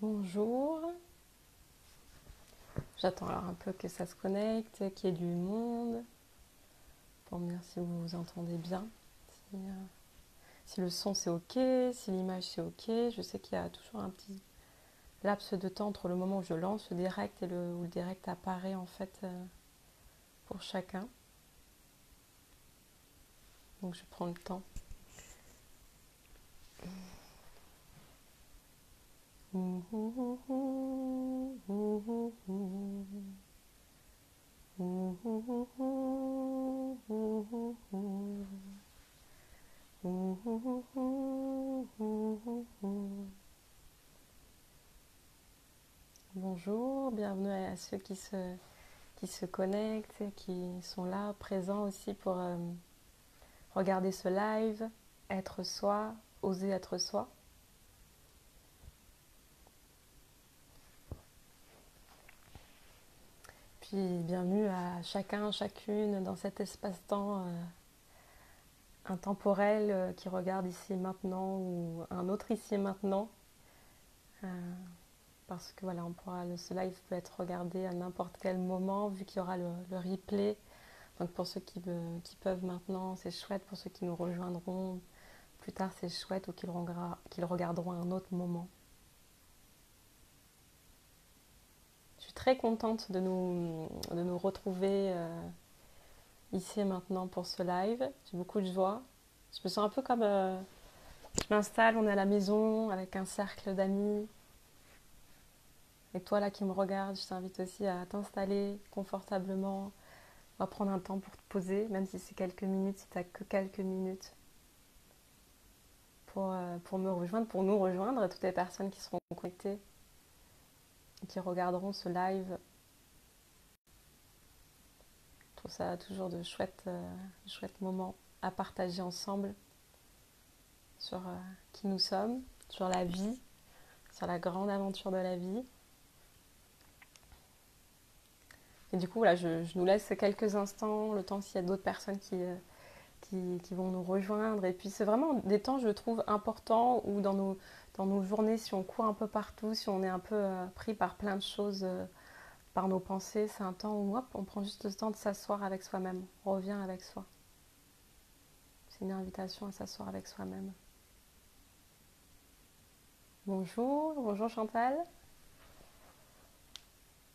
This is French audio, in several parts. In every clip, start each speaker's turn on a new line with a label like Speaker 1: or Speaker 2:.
Speaker 1: Bonjour. J'attends alors un peu que ça se connecte, qu'il y ait du monde, pour me dire si vous vous entendez bien, si le son c'est ok, si l'image c'est ok. Je sais qu'il y a toujours un petit laps de temps entre le moment où je lance le direct et où le direct apparaît en fait pour chacun. Donc je prends le temps. Bonjour, bienvenue à ceux qui se connectent, qui sont là, présents aussi pour regarder ce live, être soi, oser être soi. Puis bienvenue à chacun, chacune dans cet espace-temps intemporel qui regarde ici et maintenant ou un autre ici et maintenant. Euh, parce que voilà, ce live peut être regardé à n'importe quel moment vu qu'il y aura le replay. Donc pour ceux qui peuvent maintenant, c'est chouette. Pour ceux qui nous rejoindront plus tard, c'est chouette ou qu'ils regarderont à un autre moment. Je suis très contente de nous retrouver ici et maintenant pour ce live. J'ai beaucoup de joie. Je me sens un peu comme je m'installe, on est à la maison avec un cercle d'amis. Et toi là qui me regardes, je t'invite aussi à t'installer confortablement. On va prendre un temps pour te poser, même si c'est quelques minutes, si tu n'as que quelques minutes pour me rejoindre, pour nous rejoindre, toutes les personnes qui seront connectées et qui regarderont ce live. Je trouve ça toujours de chouettes moments à partager ensemble sur qui nous sommes, sur la vie, sur la grande aventure de la vie. Et du coup, voilà, je nous laisse quelques instants, le temps s'il y a d'autres personnes qui vont nous rejoindre. Et puis c'est vraiment des temps, je trouve, importants où dans nos journées, si on court un peu partout, si on est un peu pris par plein de choses, par nos pensées, c'est un temps où hop, on prend juste le temps de s'asseoir avec soi-même, on revient avec soi. C'est une invitation à s'asseoir avec soi-même. Bonjour, bonjour Chantal.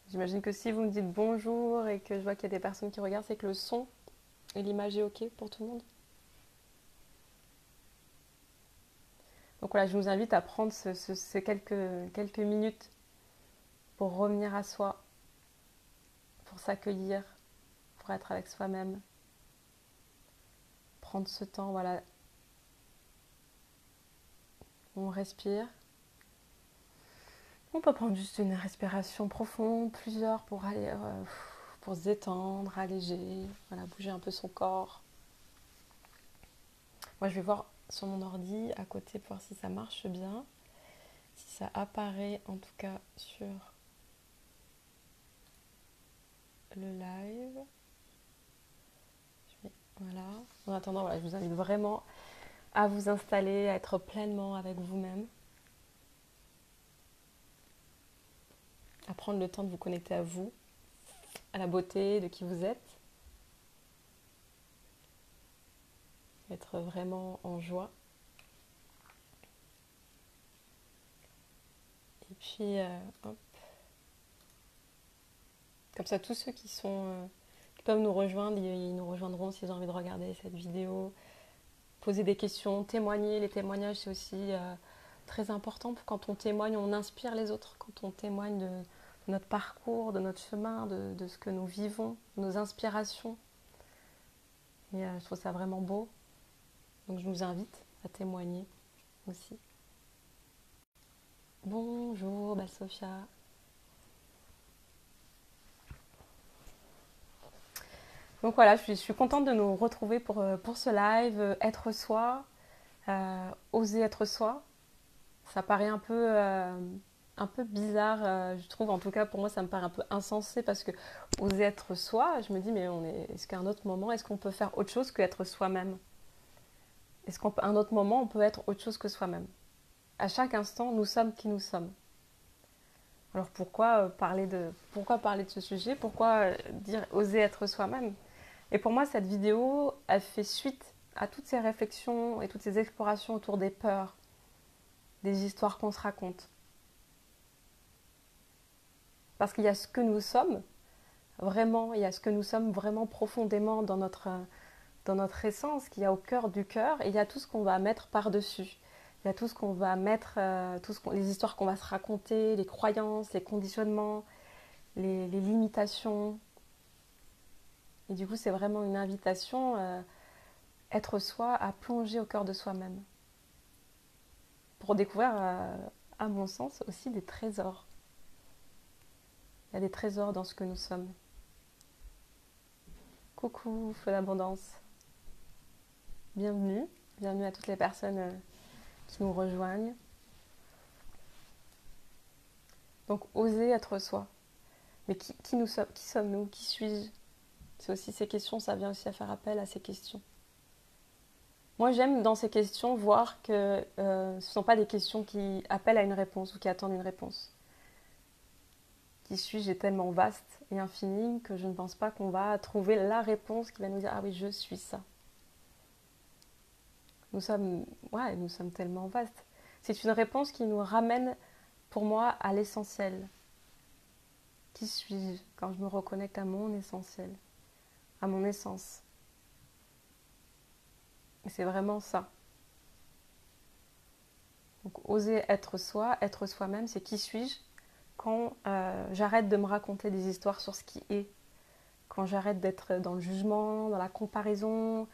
Speaker 1: J'imagine que si vous me dites bonjour et que je vois qu'il y a des personnes qui regardent, c'est que le son et l'image est ok pour tout le monde. Donc voilà, je vous invite à prendre ces quelques minutes pour revenir à soi, pour s'accueillir, pour être avec soi-même. Prendre ce temps, voilà. On respire. On peut prendre juste une respiration profonde, plusieurs pour aller, pour se détendre, alléger, voilà, bouger un peu son corps. Moi, je vais voir sur mon ordi à côté pour voir si ça marche bien, si ça apparaît en tout cas sur le live. Voilà. En attendant, voilà, je vous invite vraiment à vous installer, à être pleinement avec vous-même, à prendre le temps de vous connecter à vous, à la beauté de qui vous êtes, être vraiment en joie. Et puis, hop. Comme ça, tous ceux qui peuvent nous rejoindre, ils nous rejoindront s'ils ont envie de regarder cette vidéo, poser des questions, témoigner. Les témoignages, c'est aussi très important. Quand on témoigne, on inspire les autres. Quand on témoigne de notre parcours, de notre chemin, de ce que nous vivons, de nos inspirations. Et je trouve ça vraiment beau. Donc je vous invite à témoigner aussi. Bonjour, Sophia. Donc voilà, je suis contente de nous retrouver pour ce live. Être soi, oser être soi. Ça paraît un peu bizarre, je trouve. En tout cas, pour moi, ça me paraît un peu insensé parce que oser être soi, je me dis, mais est-ce qu'à un autre moment, est-ce qu'on peut faire autre chose qu'être soi-même? Est-ce qu'à un autre moment, on peut être autre chose que soi-même? À chaque instant, nous sommes qui nous sommes. Alors pourquoi parler de ce sujet? Pourquoi dire oser être soi-même? Et pour moi, cette vidéo, elle fait suite à toutes ces réflexions et toutes ces explorations autour des peurs, des histoires qu'on se raconte. Parce qu'il y a ce que nous sommes, vraiment, il y a ce que nous sommes vraiment profondément dans notre essence, qui y a au cœur du cœur, et il y a tout ce qu'on va mettre par-dessus. Il y a tout ce qu'on va mettre, les histoires qu'on va se raconter, les croyances, les conditionnements, les limitations. Et du coup, c'est vraiment une invitation, être soi, à plonger au cœur de soi-même. Pour découvrir, à mon sens, aussi des trésors. Il y a des trésors dans ce que nous sommes. Coucou, feu d'abondance. Bienvenue. Bienvenue à toutes les personnes qui nous rejoignent. Donc, oser être soi. Mais qui nous sommes, qui sommes-nous? Qui suis-je? C'est aussi ces questions, ça vient aussi à faire appel à ces questions. Moi, j'aime dans ces questions voir que ce ne sont pas des questions qui appellent à une réponse ou qui attendent une réponse. Qui suis-je est tellement vaste et infini que je ne pense pas qu'on va trouver la réponse qui va nous dire ah oui, je suis ça. Nous sommes, ouais, nous sommes tellement vastes. C'est une réponse qui nous ramène, pour moi, à l'essentiel. Qui suis-je quand je me reconnecte à mon essentiel, à mon essence? Et c'est vraiment ça. Donc, oser être soi, être soi-même, c'est qui suis-je quand j'arrête de me raconter des histoires sur ce qui est, quand j'arrête d'être dans le jugement, dans la comparaison,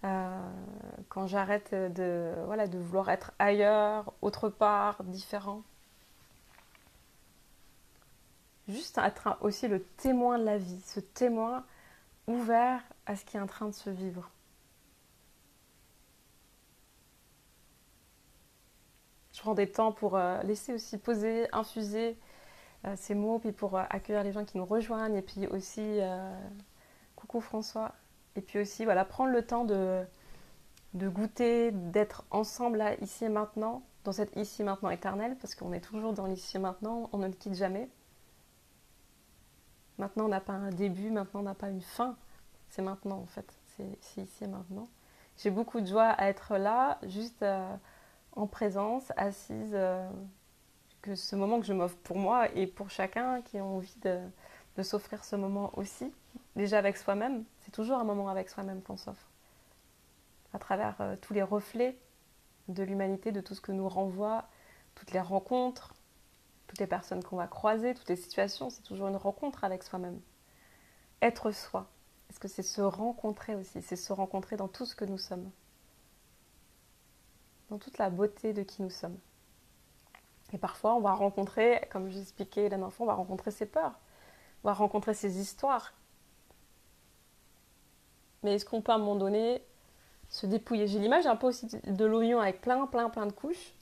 Speaker 1: quand j'arrête de vouloir être ailleurs, autre part, différent. Juste être aussi le témoin de la vie, ce témoin ouvert à ce qui est en train de se vivre. Je prends des temps pour laisser aussi poser, infuser ces mots, puis pour accueillir les gens qui nous rejoignent, et puis aussi, coucou François, et puis aussi voilà, prendre le temps de goûter, d'être ensemble là, ici et maintenant, dans cette ici et maintenant éternelle, parce qu'on est toujours dans l'ici et maintenant, on ne le quitte jamais. Maintenant, on n'a pas un début, maintenant, on n'a pas une fin. C'est maintenant, en fait. C'est ici et maintenant. J'ai beaucoup de joie à être là, juste en présence, assise, que ce moment que je m'offre pour moi et pour chacun qui a envie de s'offrir ce moment aussi. Déjà avec soi-même, c'est toujours un moment avec soi-même qu'on s'offre. À travers tous les reflets de l'humanité, de tout ce que nous renvoie, toutes les rencontres, toutes les personnes qu'on va croiser, toutes les situations, c'est toujours une rencontre avec soi-même. Être soi, est-ce que c'est se rencontrer aussi? C'est se rencontrer dans tout ce que nous sommes, dans toute la beauté de qui nous sommes. Et parfois, on va rencontrer, comme j'expliquais la dernière fois, on va rencontrer ses peurs, on va rencontrer ses histoires. Mais est-ce qu'on peut à un moment donné se dépouiller? J'ai l'image un peu aussi de l'oignon avec plein de couches,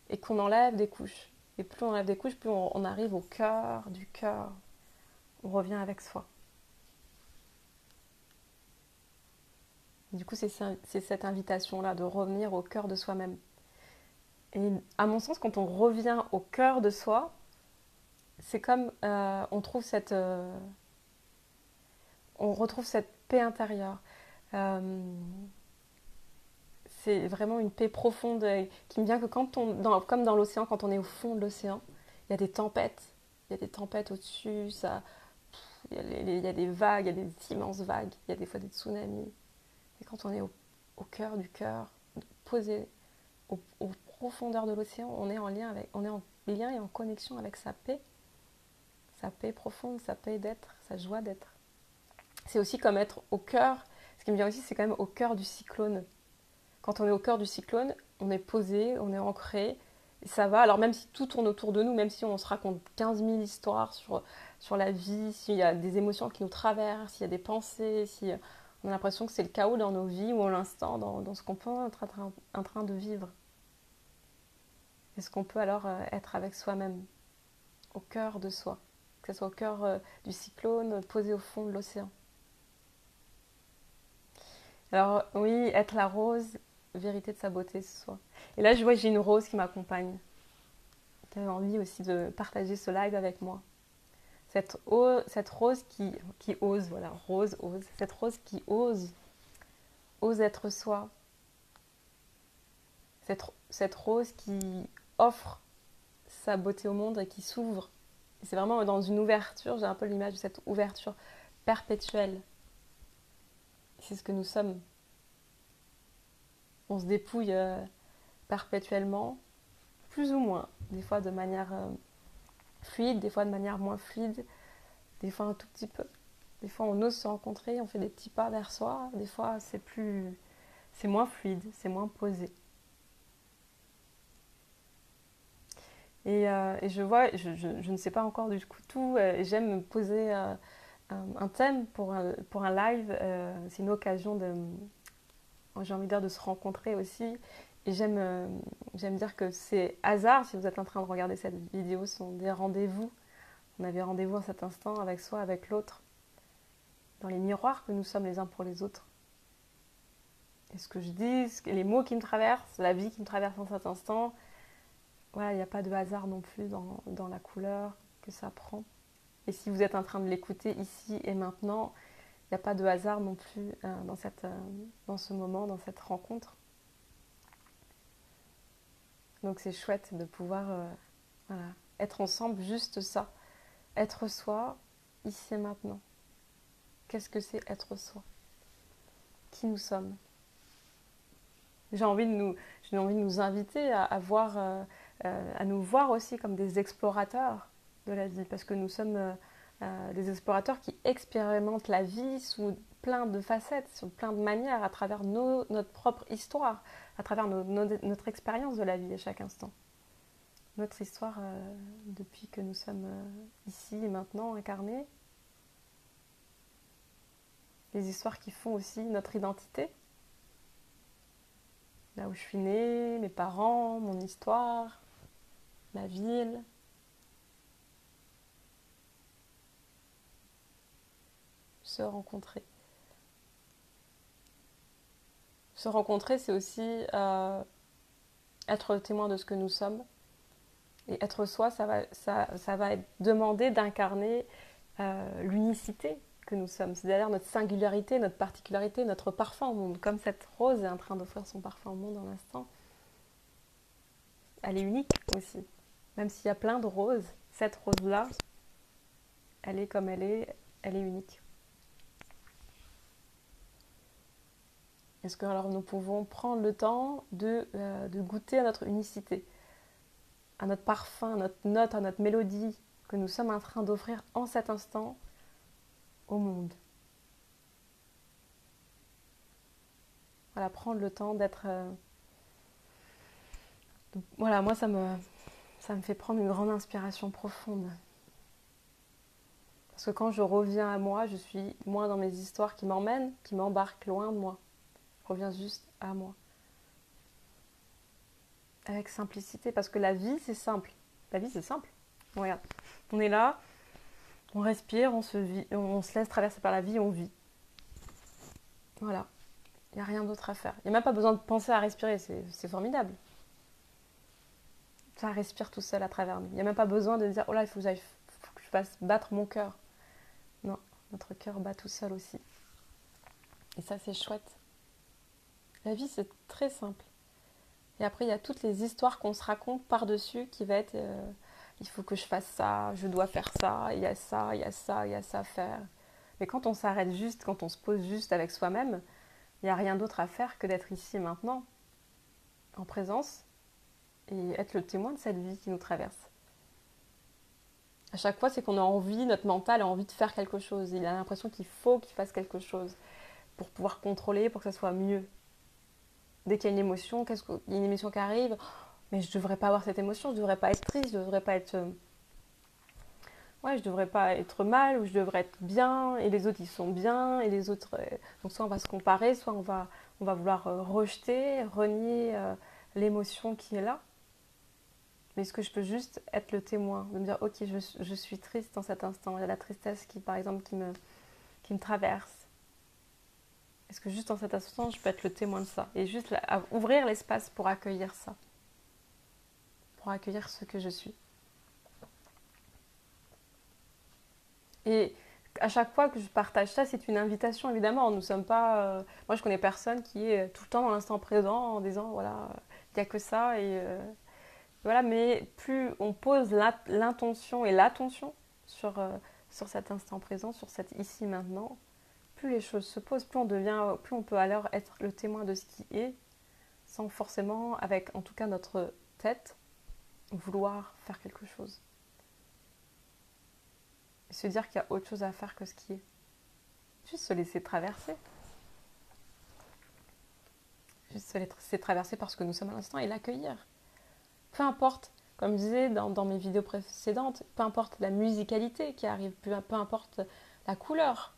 Speaker 1: et qu'on enlève des couches. Et plus on enlève des couches, plus on arrive au cœur du cœur. On revient avec soi. Du coup, c'est cette invitation-là de revenir au cœur de soi-même. Et à mon sens, quand on revient au cœur de soi, c'est comme on retrouve cette paix intérieure. Euh, c'est vraiment une paix profonde qui me vient que comme dans l'océan, quand on est au fond de l'océan, il y a des tempêtes. Il y a des tempêtes au-dessus, il y a des vagues, il y a des immenses vagues, il y a des fois des tsunamis. Et quand on est au cœur du cœur, posé aux profondeurs de l'océan, on est en lien et en connexion avec sa paix profonde, sa paix d'être, sa joie d'être. C'est aussi comme être au cœur, ce qui me vient aussi, c'est quand même au cœur du cyclone. Quand on est au cœur du cyclone, on est posé, on est ancré, et ça va. Alors même si tout tourne autour de nous, même si on se raconte 15 000 histoires sur la vie, s'il y a des émotions qui nous traversent, s'il y a des pensées, si on a l'impression que c'est le chaos dans nos vies ou à l'instant dans ce qu'on peut être en train de vivre. Est-ce qu'on peut alors être avec soi-même, au cœur de soi, que ce soit au cœur du cyclone, posé au fond de l'océan? Alors oui, être la rose, vérité de sa beauté ce soir. Et là, je vois que j'ai une rose qui m'accompagne, tu avais envie aussi de partager ce live avec moi. Cette rose qui ose, voilà, rose, ose, cette rose qui ose être soi. Cette rose qui offre sa beauté au monde et qui s'ouvre. Et c'est vraiment dans une ouverture, j'ai un peu l'image de cette ouverture perpétuelle. C'est ce que nous sommes. On se dépouille perpétuellement, plus ou moins, des fois de manière fluide, des fois de manière moins fluide, des fois un tout petit peu. Des fois on ose se rencontrer, on fait des petits pas vers soi, des fois c'est moins fluide, c'est moins posé. Et je vois, je ne sais pas encore du coup tout, j'aime me poser un thème pour un live, c'est une occasion j'ai envie de dire, de se rencontrer aussi. Et j'aime dire que c'est hasard, si vous êtes en train de regarder cette vidéo, ce sont des rendez-vous. On avait rendez-vous à cet instant avec soi, avec l'autre, dans les miroirs que nous sommes les uns pour les autres. Et ce que je dis, les mots qui me traversent, la vie qui me traverse en cet instant, voilà, il n'y a pas de hasard non plus dans la couleur que ça prend. Et si vous êtes en train de l'écouter ici et maintenant, il n'y a pas de hasard non plus dans ce moment, dans cette rencontre. Donc c'est chouette de pouvoir voilà, être ensemble, juste ça. Être soi, ici et maintenant. Qu'est-ce que c'est être soi? Qui nous sommes? J'ai envie de nous inviter à nous voir aussi comme des explorateurs de la vie, parce que nous sommes des explorateurs qui expérimentent la vie sous plein de facettes, sous plein de manières, à travers notre propre histoire, à travers notre expérience de la vie à chaque instant. Notre histoire depuis que nous sommes ici et maintenant incarnés, les histoires qui font aussi notre identité, là où je suis née, mes parents, mon histoire, ma ville. Se rencontrer. Se rencontrer, c'est aussi être le témoin de ce que nous sommes. Et être soi, ça va être demander d'incarner l'unicité que nous sommes. C'est-à-dire notre singularité, notre particularité, notre parfum au monde. Comme cette rose est en train d'offrir son parfum au monde en l'instant. Elle est unique aussi. Même s'il y a plein de roses, cette rose-là, elle est comme elle est unique. Est-ce que alors nous pouvons prendre le temps de goûter à notre unicité, à notre parfum, à notre note, à notre mélodie que nous sommes en train d'offrir en cet instant au monde. Voilà, prendre le temps d'être... voilà, moi ça me fait prendre une grande inspiration profonde. Parce que quand je reviens à moi, je suis moins dans mes histoires qui m'emmènent, qui m'embarquent loin de moi. Je reviens juste à moi. Avec simplicité, parce que la vie c'est simple. La vie c'est simple. Regarde, on est là, on respire, on se laisse traverser par la vie, on vit. Voilà, il n'y a rien d'autre à faire. Il n'y a même pas besoin de penser à respirer, c'est formidable. Ça respire tout seul à travers nous. Il n'y a même pas besoin de dire, oh là, il faut que je fasse battre mon cœur. Non, notre cœur bat tout seul aussi. Et ça, c'est chouette. La vie, c'est très simple. Et après, il y a toutes les histoires qu'on se raconte par-dessus qui va être il faut que je fasse ça, je dois faire ça, il y a ça, il y a ça, il y a ça à faire. Mais quand on s'arrête juste, quand on se pose juste avec soi-même, il n'y a rien d'autre à faire que d'être ici et maintenant, en présence, et être le témoin de cette vie qui nous traverse. À chaque fois, c'est qu'on a envie, notre mental a envie de faire quelque chose. Il a l'impression qu'il faut qu'il fasse quelque chose pour pouvoir contrôler, pour que ça soit mieux. Dès qu'il y a une émotion, il y a une émotion qui arrive, mais je ne devrais pas avoir cette émotion, je ne devrais pas être triste, je ne devrais pas être... je devrais pas être mal, ou je devrais être bien, et les autres ils sont bien, et les autres... Donc soit on va se comparer, soit on va vouloir rejeter, renier l'émotion qui est là. Mais est-ce que je peux juste être le témoin, de me dire ok, je suis triste dans cet instant, il y a la tristesse qui par exemple qui me traverse. Est-ce que juste dans cet instant je peux être le témoin de ça, et juste ouvrir l'espace pour accueillir ça. pour accueillir ce que je suis. Et à chaque fois que je partage ça, c'est une invitation, évidemment. Nous ne sommes pas... Moi, je connais personne qui est tout le temps dans l'instant présent en disant, voilà, il n'y a que ça. Voilà, mais plus on pose l'intention et l'attention sur cet instant présent, sur cet ici maintenant, plus les choses se posent, plus on peut alors être le témoin de ce qui est, sans forcément, avec en tout cas notre tête, vouloir faire quelque chose. Et se dire qu'il y a autre chose à faire que ce qui est. Juste se laisser traverser. Juste se laisser traverser parce que nous sommes à l'instant et l'accueillir. Peu importe, comme je disais dans mes vidéos précédentes, peu importe la musicalité qui arrive, peu importe la couleur,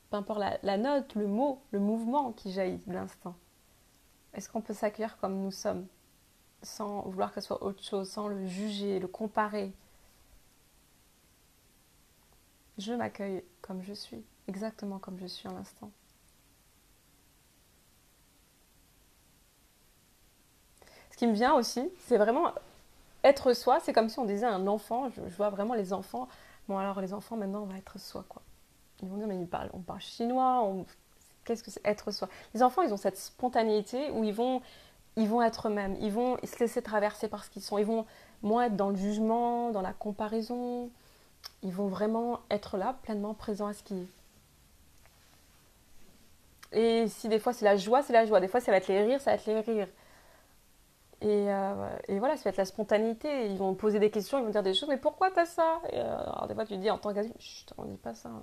Speaker 1: peu importe la note, le mot, le mouvement qui jaillit de l'instant. Est-ce qu'on peut s'accueillir comme nous sommes, sans vouloir que ce soit autre chose, sans le juger, le comparer? Je m'accueille comme je suis, exactement comme je suis à l'instant. Ce qui me vient aussi, c'est vraiment être soi. C'est comme si on disait un enfant. Je vois vraiment les enfants. Bon, alors les enfants, maintenant, on va être soi, quoi. Ils vont dire, mais on parle chinois. Qu'est-ce que c'est être soi? Les enfants, ils ont cette spontanéité où ils vont être eux-mêmes. Ils vont se laisser traverser par ce qu'ils sont. Ils vont moins être dans le jugement, dans la comparaison. Ils vont vraiment être là, pleinement présents à ce qui est. Et si des fois c'est la joie, c'est la joie. Des fois ça va être les rires, ça va être les rires. Et voilà, ça va être la spontanéité. Ils vont poser des questions, ils vont dire des choses, mais pourquoi t'as ça? Alors des fois tu te dis en tant qu'adulte, chut, on dit pas ça. Hein.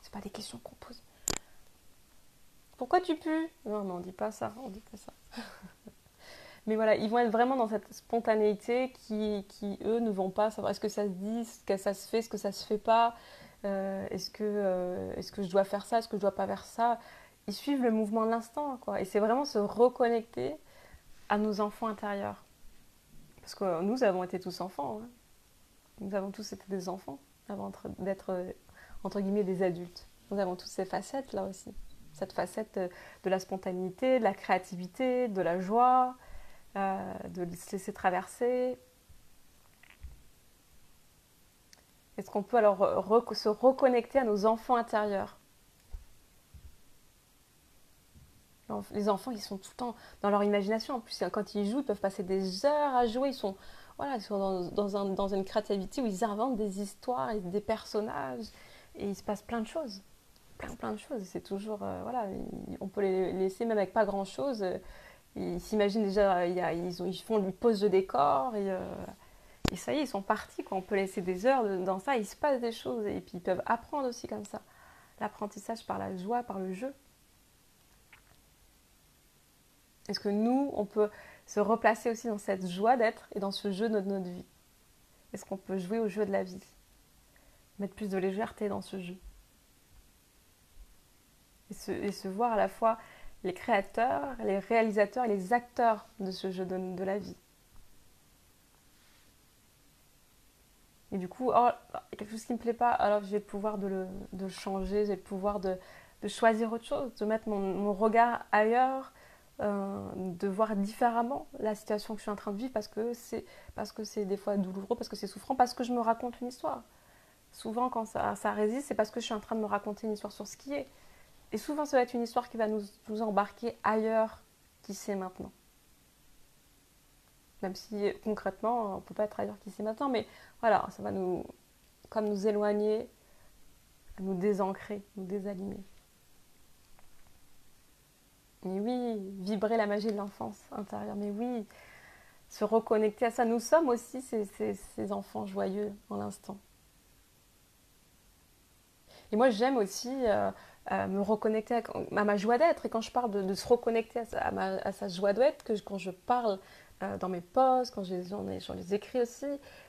Speaker 1: C'est pas des questions qu'on pose. Pourquoi tu pues? Non, mais on dit pas ça, on dit pas ça. Mais voilà, ils vont être vraiment dans cette spontanéité qui eux, ne vont pas savoir est-ce que ça se dit, est-ce que ça se fait, est-ce que ça se fait pas, est-ce que je dois faire ça, est-ce que je dois pas faire ça. Ils suivent le mouvement de l'instant, quoi. Et c'est vraiment se reconnecter à nos enfants intérieurs. Parce que nous avons été tous enfants. Hein. Nous avons tous été des enfants avant d'être, entre guillemets, des adultes. Nous avons tous ces facettes là aussi. Cette facette de la spontanéité, de la créativité, de la joie, de se laisser traverser. Est-ce qu'on peut alors se reconnecter à nos enfants intérieurs? Les enfants, ils sont tout le temps dans leur imagination. En plus, quand ils jouent, ils peuvent passer des heures à jouer. Ils sont dans une créativité où ils inventent des histoires et des personnages. Et il se passe plein de choses. Plein de choses. C'est toujours... on peut les laisser même avec pas grand-chose. Ils s'imaginent déjà... Ils font une pose de décor. Et ça y est, ils sont partis. Quoi. On peut laisser des heures dans ça. Il se passe des choses. Et puis, ils peuvent apprendre aussi comme ça. L'apprentissage par la joie, par le jeu. Est-ce que nous, on peut se replacer aussi dans cette joie d'être et dans ce jeu de notre vie? Est-ce qu'on peut jouer au jeu de la vie? Mettre plus de légèreté dans ce jeu. Et se voir à la fois les créateurs, les réalisateurs et les acteurs de ce jeu de la vie. Et du coup, quelque chose qui ne me plaît pas, alors j'ai le pouvoir de le changer, j'ai le pouvoir de choisir autre chose, de mettre mon regard ailleurs, de voir différemment la situation que je suis en train de vivre parce que c'est des fois douloureux, parce que c'est souffrant, parce que je me raconte une histoire. Souvent, quand ça résiste, c'est parce que je suis en train de me raconter une histoire sur ce qui est. Et souvent, ça va être une histoire qui va nous embarquer ailleurs qu'ici et maintenant. Même si concrètement, on ne peut pas être ailleurs qu'ici et maintenant, mais voilà, ça va nous éloigner, nous désancrer, nous désaligner. Mais oui, vibrer la magie de l'enfance intérieure, mais oui, se reconnecter à ça. Nous sommes aussi ces enfants joyeux en l'instant. Et moi, j'aime aussi me reconnecter à ma joie d'être. Et quand je parle de se reconnecter à sa joie d'être, quand je parle dans mes posts, quand j'en les écris aussi,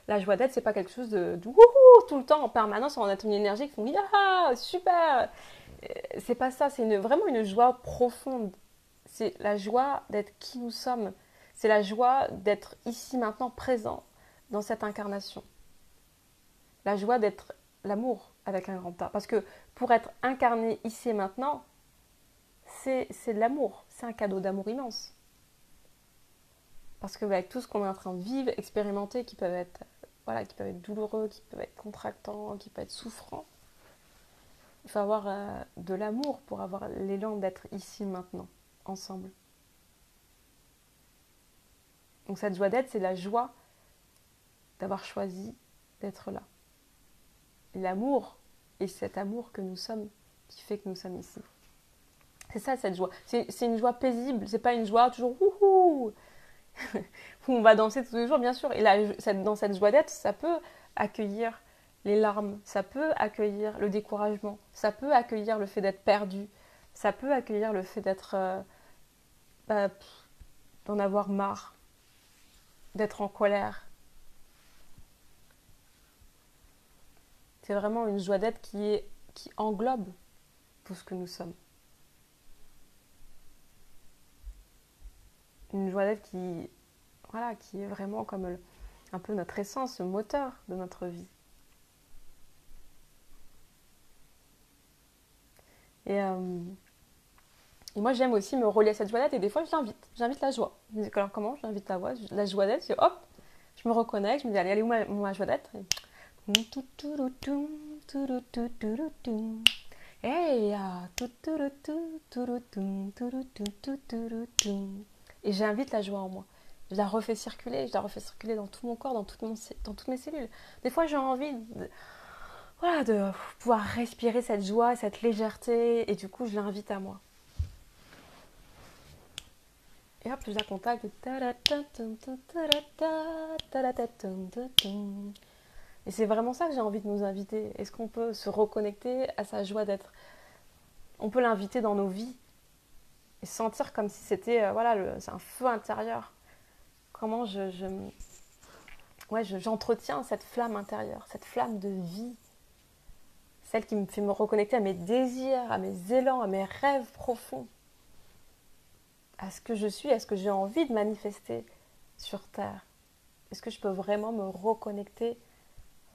Speaker 1: la joie d'être, c'est pas quelque chose de wouhou tout le temps en permanence, on a une énergie qui font ah super. C'est pas ça, c'est vraiment une joie profonde. C'est la joie d'être qui nous sommes. C'est la joie d'être ici maintenant présent dans cette incarnation. La joie d'être l'amour avec un grand A. Parce que pour être incarné ici et maintenant, c'est de l'amour. C'est un cadeau d'amour immense. Parce que avec tout ce qu'on est en train de vivre, expérimenter, qui peuvent être, voilà, qui peuvent être douloureux, qui peuvent être contractants, qui peuvent être souffrants, il faut avoir de l'amour pour avoir l'élan d'être ici maintenant, ensemble. Donc cette joie d'être, c'est la joie d'avoir choisi d'être là. Et l'amour, et cet amour que nous sommes, qui fait que nous sommes ici. C'est ça cette joie. C'est une joie paisible, c'est pas une joie toujours wouhou où on va danser tous les jours, bien sûr. Et là, dans cette joie d'être, ça peut accueillir les larmes, ça peut accueillir le découragement, ça peut accueillir le fait d'être perdu, ça peut accueillir le fait d'être d'en avoir marre, d'être en colère. C'est vraiment une joie d'être qui englobe tout ce que nous sommes. Une joie d'être qui est vraiment comme un peu notre essence, le moteur de notre vie. Et moi, j'aime aussi me relier à cette joie d'être et des fois, j'invite la joie. Je me dis, alors comment j'invite la joie d'être? Hop, je me reconnecte, je me dis, allez, où ma joie d'être? Et j'invite la joie en moi. Je la refais circuler dans tout mon corps, dans toutes mes cellules. Des fois, j'ai envie de pouvoir respirer cette joie, cette légèreté, et du coup, je l'invite à moi. Et hop, je la contacte. Et c'est vraiment ça que j'ai envie de nous inviter. Est-ce qu'on peut se reconnecter à sa joie d'être? On peut l'inviter dans nos vies et sentir comme si c'était c'est un feu intérieur. Comment j'entretiens cette flamme intérieure, cette flamme de vie, celle qui me fait me reconnecter à mes désirs, à mes élans, à mes rêves profonds, à ce que je suis, à ce que j'ai envie de manifester sur Terre. Est-ce que je peux vraiment me reconnecter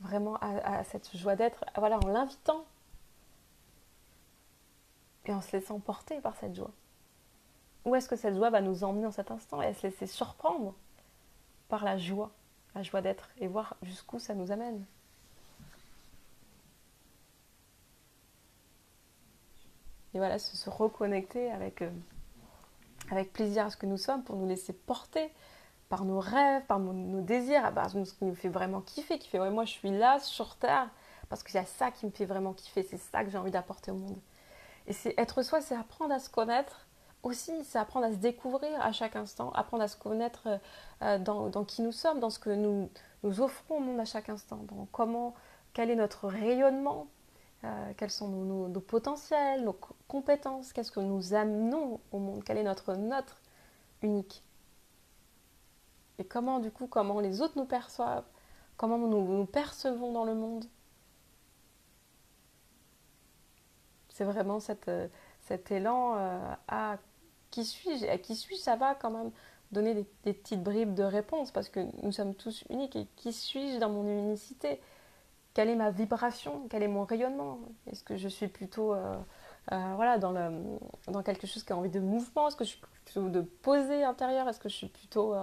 Speaker 1: vraiment à cette joie d'être, voilà, en l'invitant et en se laissant porter par cette joie? Où est-ce que cette joie va nous emmener dans cet instant et à se laisser surprendre par la joie d'être, et voir jusqu'où ça nous amène. Et voilà, se reconnecter avec plaisir à ce que nous sommes pour nous laisser porter par nos rêves, par nos désirs, par ce qui nous fait vraiment kiffer, qui fait ouais, moi je suis là sur Terre parce qu'il y a ça qui me fait vraiment kiffer, c'est ça que j'ai envie d'apporter au monde. Et c'est être soi, c'est apprendre à se connaître aussi, c'est apprendre à se découvrir à chaque instant, apprendre à se connaître dans qui nous sommes, dans ce que nous offrons au monde à chaque instant, quel est notre rayonnement, quels sont nos potentiels, nos compétences, qu'est-ce que nous amenons au monde, quelle est notre unique. Et comment les autres nous perçoivent, comment nous percevons dans le monde. C'est vraiment cet élan à qui suis-je, ça va quand même donner des petites bribes de réponse parce que nous sommes tous uniques. Et qui suis-je dans mon unicité? Quelle est ma vibration? Quel est mon rayonnement? Est-ce que je suis plutôt dans quelque chose qui a envie de mouvement? Est-ce que je suis plutôt de poser intérieur? Est-ce que je suis plutôt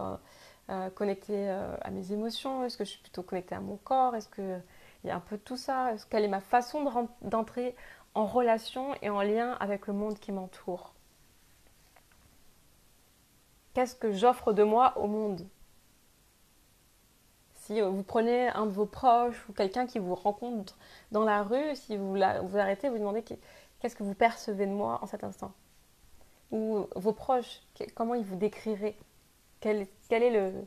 Speaker 1: connectée à mes émotions? Est-ce que je suis plutôt connectée à mon corps? Est-ce qu'il y a un peu de tout ça? Quelle est ma façon d'entrer en relation et en lien avec le monde qui m'entoure? Qu'est-ce que j'offre de moi au monde? Si vous prenez un de vos proches ou quelqu'un qui vous rencontre dans la rue, si vous arrêtez, vous demandez qu'est-ce que vous percevez de moi en cet instant? Ou vos proches, comment ils vous décriraient? Quel est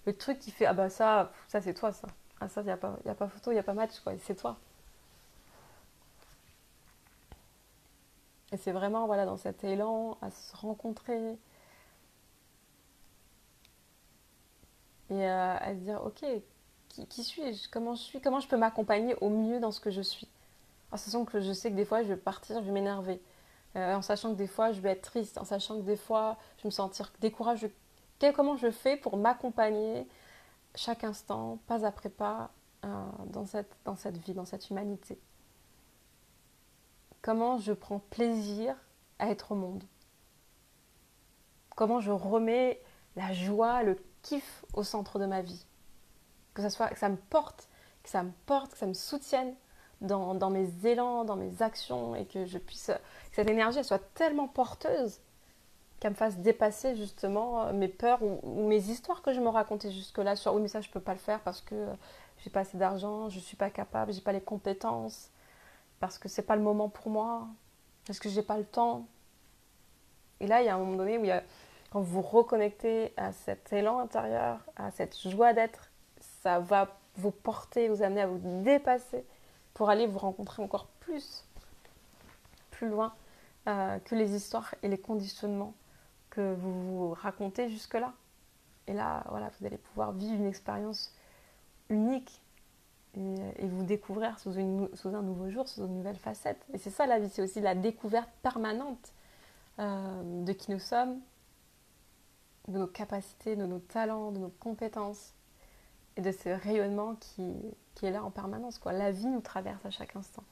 Speaker 1: le truc qui fait ah bah ça c'est toi ça. Ah ça, y a pas photo, il n'y a pas match, quoi, c'est toi. Et c'est vraiment voilà, dans cet élan à se rencontrer et à se dire ok, qui suis-je? Comment je peux m'accompagner au mieux dans ce que je suis? En sachant que je sais que des fois je vais partir, je vais m'énerver. En sachant que des fois je vais être triste, en sachant que des fois je vais me sentir découragée. Comment je fais pour m'accompagner chaque instant, pas après pas, dans cette vie, dans cette humanité? Comment je prends plaisir à être au monde? Comment je remets la joie, le kiff au centre de ma vie. Que ça me porte, que ça me soutienne dans mes élans, dans mes actions, et que cette énergie elle soit tellement porteuse qu'elle me fasse dépasser justement mes peurs ou mes histoires que je me racontais jusque-là sur oui mais ça je peux pas le faire parce que j'ai pas assez d'argent, je suis pas capable, j'ai pas les compétences, parce que c'est pas le moment pour moi, parce que j'ai pas le temps. Et là il y a un moment donné où quand vous vous reconnectez à cet élan intérieur, à cette joie d'être, ça va vous porter, vous amener à vous dépasser pour aller vous rencontrer encore plus loin que les histoires et les conditionnements que vous vous racontez jusque-là. Et là, voilà, vous allez pouvoir vivre une expérience unique et vous découvrir sous un nouveau jour, sous une nouvelle facette. Et c'est ça la vie, c'est aussi la découverte permanente de qui nous sommes, de nos capacités, de nos talents, de nos compétences et de ce rayonnement qui est là en permanence, quoi. La vie nous traverse à chaque instant.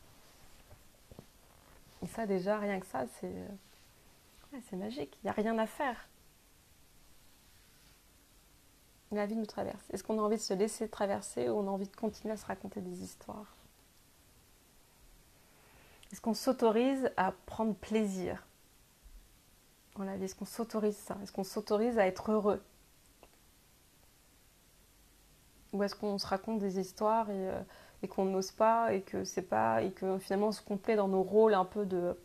Speaker 1: Et ça déjà, rien que ça, c'est magique. Il n'y a rien à faire. La vie nous traverse. Est-ce qu'on a envie de se laisser traverser ou on a envie de continuer à se raconter des histoires? Est-ce qu'on s'autorise à prendre plaisir dans la vie? Est-ce qu'on s'autorise ça? Est-ce qu'on s'autorise à être heureux? Ou est-ce qu'on se raconte des histoires et qu'on n'ose pas et que c'est pas et que finalement on se complaît dans nos rôles un peu de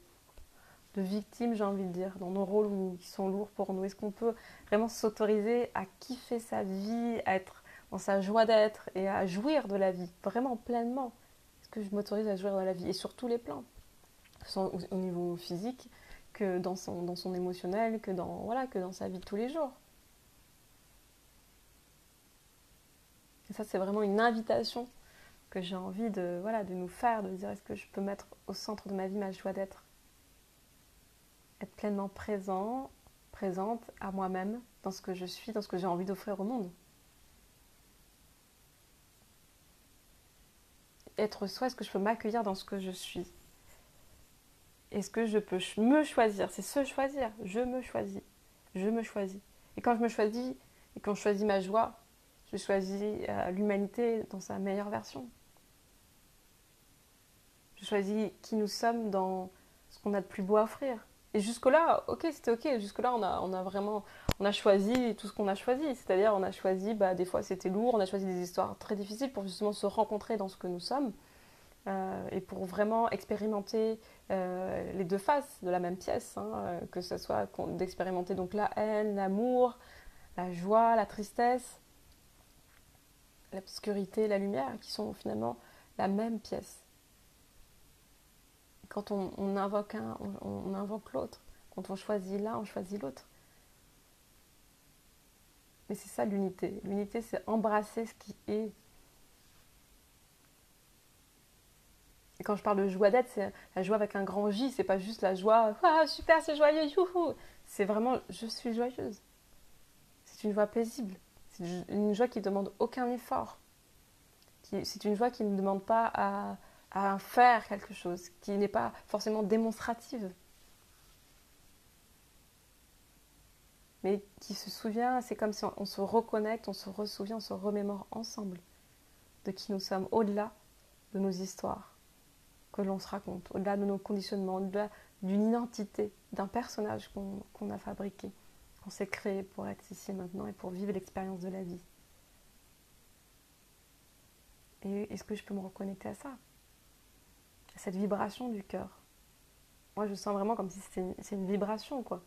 Speaker 1: victimes, j'ai envie de dire, dans nos rôles qui sont lourds pour nous? Est-ce qu'on peut vraiment s'autoriser à kiffer sa vie, à être dans sa joie d'être et à jouir de la vie, vraiment pleinement? Est-ce que je m'autorise à jouir de la vie? Et sur tous les plans, que ce soit au niveau physique, que dans son émotionnel, que dans sa vie de tous les jours. Et ça, c'est vraiment une invitation que j'ai envie de nous faire, de dire est-ce que je peux mettre au centre de ma vie ma joie d'être? Être pleinement présente à moi-même, dans ce que je suis, dans ce que j'ai envie d'offrir au monde. Être soi, est-ce que je peux m'accueillir dans ce que je suis? Est-ce que je peux me choisir? C'est se choisir, je me choisis. Et quand je me choisis, et quand je choisis ma joie, je choisis l'humanité dans sa meilleure version. Je choisis qui nous sommes dans ce qu'on a de plus beau à offrir. Et jusque-là, ok, c'était ok. Jusque-là, on a choisi tout ce qu'on a choisi. C'est-à-dire, on a choisi, des fois c'était lourd, on a choisi des histoires très difficiles pour justement se rencontrer dans ce que nous sommes et pour vraiment expérimenter les deux faces de la même pièce, hein, que ce soit d'expérimenter donc la haine, l'amour, la joie, la tristesse, l'obscurité, la lumière, qui sont finalement la même pièce. Quand on invoque un, on invoque l'autre. Quand on choisit l'un, on choisit l'autre. Mais c'est ça l'unité. L'unité, c'est embrasser ce qui est. Et quand je parle de joie d'être, c'est la joie avec un grand J. C'est pas juste la joie, ah super, c'est joyeux, youhou. C'est vraiment, je suis joyeuse. C'est une joie paisible. C'est une joie qui ne demande aucun effort. C'est une joie qui ne demande pas à faire quelque chose, qui n'est pas forcément démonstrative, mais qui se souvient, c'est comme si on se reconnecte, on se ressouvient, on se remémore ensemble de qui nous sommes, au-delà de nos histoires que l'on se raconte, au-delà de nos conditionnements, au-delà d'une identité, d'un personnage qu'on a fabriqué, qu'on s'est créé pour être ici et maintenant et pour vivre l'expérience de la vie. Et est-ce que je peux me reconnecter à ça, à cette vibration du cœur? Moi, je sens vraiment comme si c'est une vibration, quoi.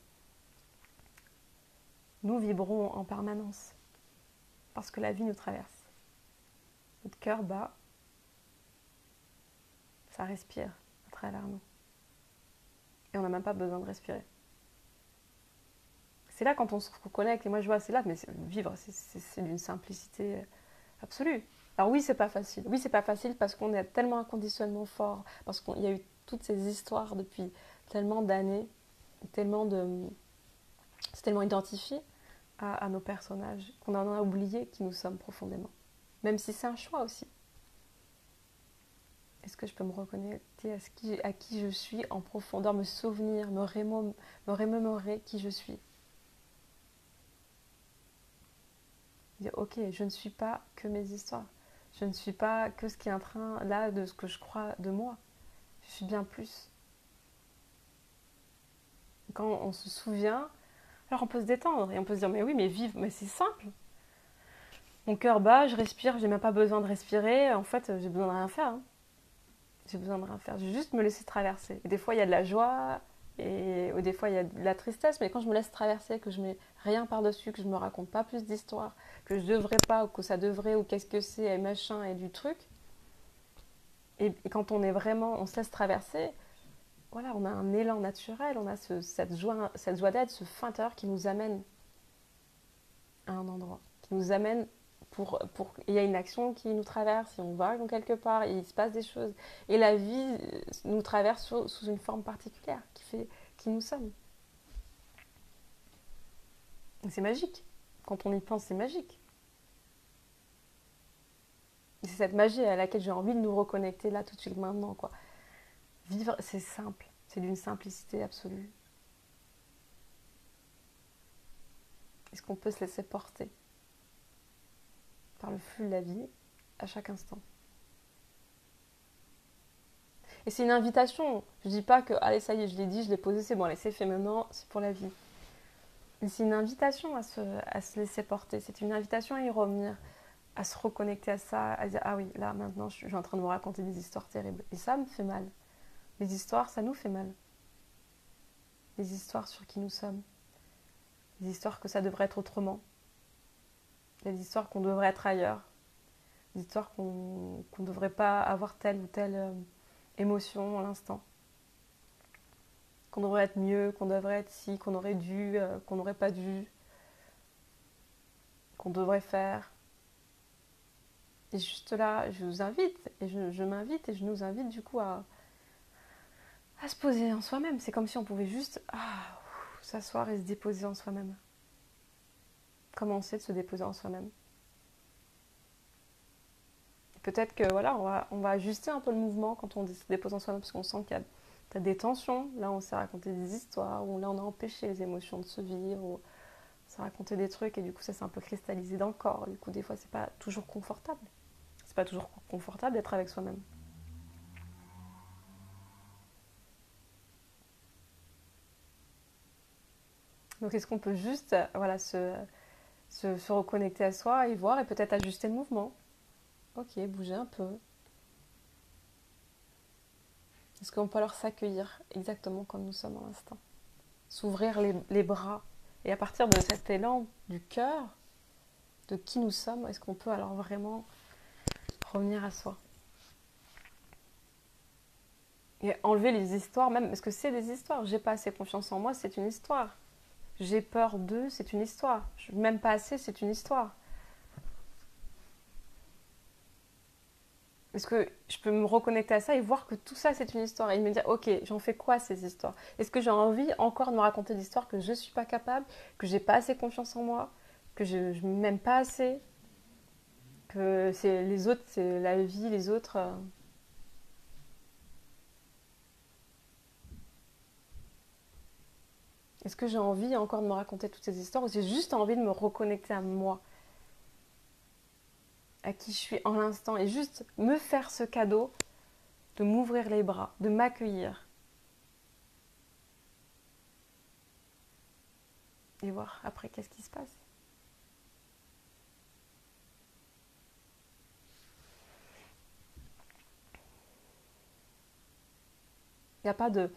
Speaker 1: Nous vibrons en permanence parce que la vie nous traverse. Notre cœur bat, ça respire à travers nous. Et on n'a même pas besoin de respirer. C'est là quand on se reconnecte, et moi je vois, c'est là, mais vivre, c'est d'une simplicité absolue. Alors oui, c'est pas facile. Oui, c'est pas facile parce qu'on a tellement un conditionnement fort, parce qu'il y a eu toutes ces histoires depuis tellement d'années, c'est tellement identifié à nos personnages qu'on en a oublié qui nous sommes profondément. Même si c'est un choix aussi. Est-ce que je peux me reconnecter à qui je suis en profondeur, me souvenir, me remémorer qui je suis? Dire, ok, je ne suis pas que mes histoires. Je ne suis pas que ce qui est en train, là, de ce que je crois de moi. Je suis bien plus. Quand on se souvient, alors on peut se détendre et on peut se dire, mais oui, mais vivre, mais c'est simple. Mon cœur bat, je respire, j'ai même pas besoin de respirer. En fait, j'ai besoin de rien faire. Hein. J'ai besoin de rien faire. J'ai juste me laisser traverser. Et des fois, il y a de la joie, ou des fois, il y a de la tristesse. Mais quand je me laisse traverser, que je mets rien par-dessus, que je me raconte pas plus d'histoires, que je devrais pas, ou que ça devrait, ou qu'est-ce que c'est, et machin, et du truc. Et quand on est vraiment, on se laisse traverser, voilà, on a un élan naturel, on a cette joie d'être, ce fin intérieur qui nous amène à un endroit, qui nous amène il y a une action qui nous traverse, et on va quelque part, et il se passe des choses. Et la vie nous traverse sous une forme particulière qui fait qui nous sommes. Et c'est magique. Quand on y pense, c'est magique. Et c'est cette magie à laquelle j'ai envie de nous reconnecter là tout de suite maintenant, quoi. Vivre, c'est simple. C'est d'une simplicité absolue. Est-ce qu'on peut se laisser porter par le flux de la vie à chaque instant? Et c'est une invitation. Je dis pas que, allez, ça y est, je l'ai dit, je l'ai posé, c'est bon, allez, c'est fait maintenant, c'est pour la vie. Mais c'est une invitation à se laisser porter. C'est une invitation à y revenir, à se reconnecter à ça, à dire, ah oui, là, maintenant, je suis en train de me raconter des histoires terribles. Et ça me fait mal. Les histoires, ça nous fait mal. Les histoires sur qui nous sommes. Les histoires que ça devrait être autrement. Les histoires qu'on devrait être ailleurs. Les histoires qu'on ne devrait pas avoir telle ou telle émotion à l'instant. Qu'on devrait être mieux, qu'on devrait être ci, qu'on aurait dû, qu'on n'aurait pas dû, qu'on devrait faire. Et juste là, je vous invite, et je m'invite, et je nous invite du coup à se poser en soi-même. C'est comme si on pouvait juste s'asseoir et se déposer en soi-même. Commencer de se déposer en soi-même. Peut-être que voilà, on va ajuster un peu le mouvement quand on se dépose en soi-même, parce qu'on sent qu'il y a des tensions. Là, on s'est raconté des histoires, ou là, on a empêché les émotions de se vivre, ou on s'est raconté des trucs, et du coup, ça s'est un peu cristallisé dans le corps. Du coup, des fois, c'est pas toujours confortable. C'est pas toujours confortable d'être avec soi-même. Donc, est-ce qu'on peut juste voilà, se reconnecter à soi et voir, et peut-être ajuster le mouvement? Ok, bouger un peu. Est-ce qu'on peut alors s'accueillir exactement comme nous sommes à l'instant? S'ouvrir les bras. Et à partir de cet élan du cœur, de qui nous sommes, est-ce qu'on peut alors vraiment revenir à soi? Et enlever les histoires, même parce que c'est des histoires. J'ai pas assez confiance en moi, c'est une histoire. J'ai peur d'eux, c'est une histoire. Je m'aime pas assez, c'est une histoire. Est-ce que je peux me reconnecter à ça et voir que tout ça c'est une histoire et me dire ok, j'en fais quoi ces histoires? Est-ce que j'ai envie encore de me raconter des histoires que je suis pas capable, que j'ai pas assez confiance en moi, que je m'aime pas assez, que c'est les autres, c'est la vie, les autres. Est-ce que j'ai envie encore de me raconter toutes ces histoires ou j'ai juste envie de me reconnecter à moi, à qui je suis en l'instant et juste me faire ce cadeau de m'ouvrir les bras, de m'accueillir et voir après qu'est-ce qui se passe. Il n'y a pas de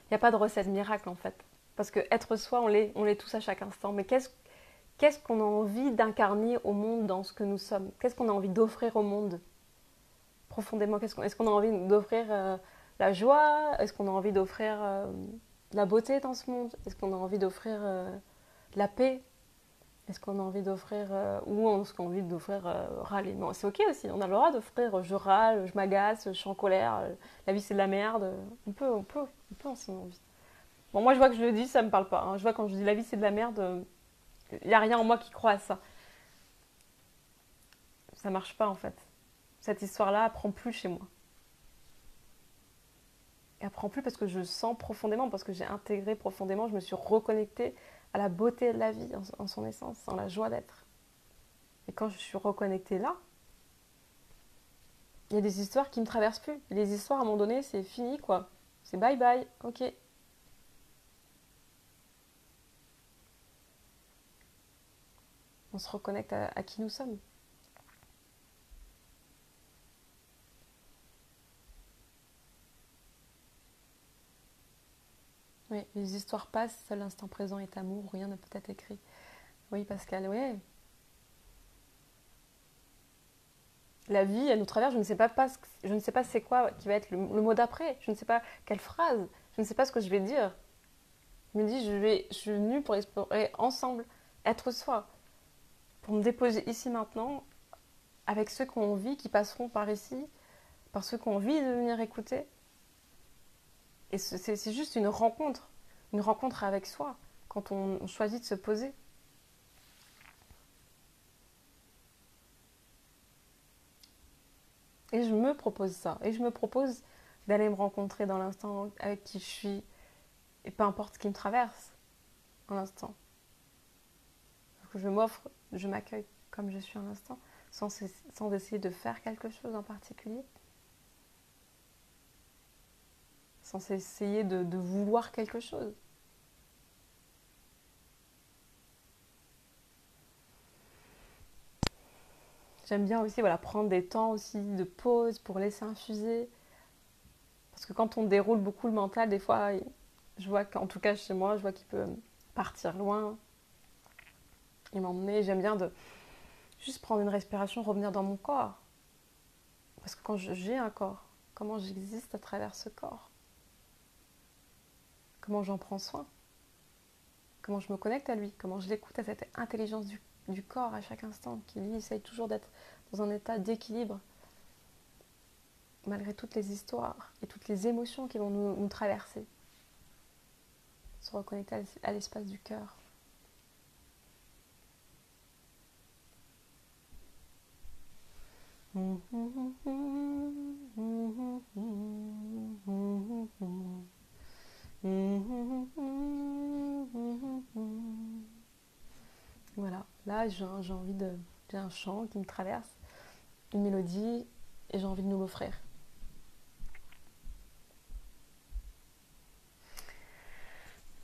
Speaker 1: Il n'y a pas de recette miracle en fait. Parce que être soi, on l'est tous à chaque instant. Mais qu'est-ce qu'on a envie d'incarner au monde dans ce que nous sommes? Qu'est-ce qu'on a envie d'offrir au monde profondément? Est-ce qu'on a envie d'offrir la joie? Est-ce qu'on a envie d'offrir la beauté dans ce monde? Est-ce qu'on a envie d'offrir la paix? Est-ce qu'on a envie d'offrir ou est-ce qu'on a envie d'offrir râler? Non, c'est ok aussi. On a le droit d'offrir je râle, je m'agace, je suis en colère, la vie c'est de la merde. On peut en avoir envie. Bon, moi, je vois que je le dis, ça me parle pas. Hein. Je vois quand je dis la vie, c'est de la merde, il n'y a rien en moi qui croit à ça. Ça marche pas, en fait. Cette histoire-là, elle prend plus chez moi. Elle prend plus parce que je sens profondément, parce que j'ai intégré profondément, je me suis reconnectée à la beauté de la vie en son essence, en la joie d'être. Et quand je suis reconnectée là, il y a des histoires qui ne me traversent plus. Les histoires, à un moment donné, c'est fini, quoi. C'est bye bye, ok. On se reconnecte à qui nous sommes. Oui, les histoires passent, seul l'instant présent est amour, rien ne peut être écrit. Oui, Pascal, ouais. La vie, elle nous traverse, je ne sais pas c'est quoi qui va être le mot d'après, je ne sais pas quelle phrase, je ne sais pas ce que je vais dire. Je me dis, je suis venue pour explorer ensemble, être soi, pour me déposer ici maintenant, avec ceux qui ont envie, qui passeront par ici, par ceux qui ont envie de venir écouter. Et c'est juste une rencontre avec soi, quand on choisit de se poser. Et je me propose ça. Et je me propose d'aller me rencontrer dans l'instant avec qui je suis, et peu importe ce qui me traverse en l'instant. Je m'offre, je m'accueille comme je suis en l'instant, sans essayer de faire quelque chose en particulier, sans essayer de vouloir quelque chose. J'aime bien aussi voilà, prendre des temps aussi de pause pour laisser infuser. Parce que quand on déroule beaucoup le mental, des fois, je vois qu'en tout cas chez moi, je vois qu'il peut partir loin et m'emmener. J'aime bien de juste prendre une respiration, revenir dans mon corps. Parce que quand j'ai un corps, comment j'existe à travers ce corps? Comment j'en prends soin? Comment je me connecte à lui? Comment je l'écoute à cette intelligence du corps à chaque instant qui, lui, essaye toujours d'être dans un état d'équilibre malgré toutes les histoires et toutes les émotions qui vont nous traverser. Se reconnecter à l'espace du cœur. Voilà, là j'ai envie de. J'ai un chant qui me traverse, une mélodie, et j'ai envie de nous l'offrir.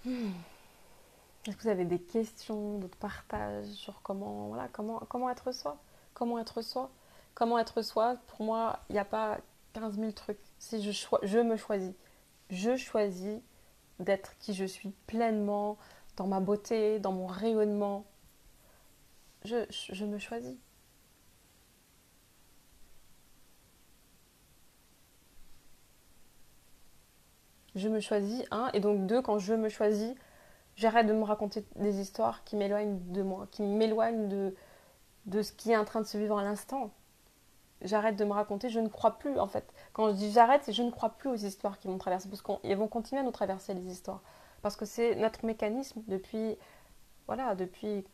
Speaker 1: Est-ce que vous avez des questions, d'autres partages sur comment être soi? Comment être soi? Comment être soi? Pour moi, il n'y a pas 15 000 trucs. Si je me choisis. Je choisis d'être qui je suis pleinement, dans ma beauté, dans mon rayonnement. Je me choisis. Je me choisis, un, et donc deux, quand je me choisis, j'arrête de me raconter des histoires qui m'éloignent de moi, qui m'éloignent de ce qui est en train de se vivre à l'instant. J'arrête de me raconter, je ne crois plus en fait. Quand je dis j'arrête, c'est je ne crois plus aux histoires qui vont traverser, parce qu'elles vont continuer à nous traverser les histoires. Parce que c'est notre mécanisme depuis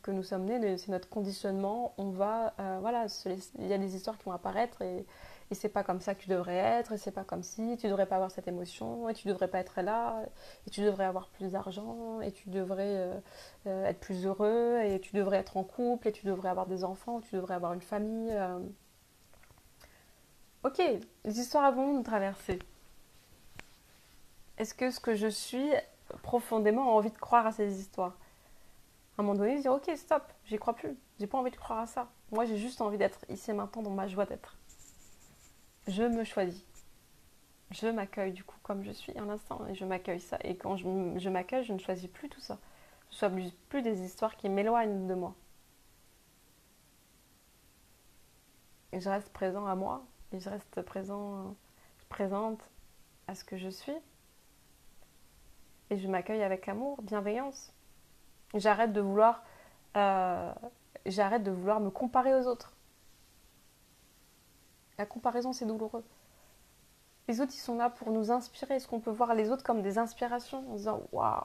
Speaker 1: que nous sommes nés, c'est notre conditionnement. On va, il y a des histoires qui vont apparaître et c'est pas comme ça que tu devrais être, et c'est pas comme si, tu devrais pas avoir cette émotion, et tu devrais pas être là, et tu devrais avoir plus d'argent, et tu devrais être plus heureux, et tu devrais être en couple, et tu devrais avoir des enfants, tu devrais avoir une famille. Ok, les histoires vont nous traverser. Est-ce que ce que je suis profondément a envie de croire à ces histoires? À un moment donné, dire ok, stop, j'y crois plus, j'ai pas envie de croire à ça. Moi, j'ai juste envie d'être ici et maintenant dans ma joie d'être. Je me choisis. Je m'accueille du coup comme je suis un instant et je m'accueille ça. Et quand je m'accueille, je ne choisis plus tout ça. Je ne choisis plus des histoires qui m'éloignent de moi. Et je reste présent à moi et je reste présente à ce que je suis. Et je m'accueille avec amour, bienveillance. J'arrête de vouloir, euh, j'arrête de vouloir me comparer aux autres. La comparaison, c'est douloureux. Les autres, ils sont là pour nous inspirer. Est-ce qu'on peut voir les autres comme des inspirations en se disant waouh,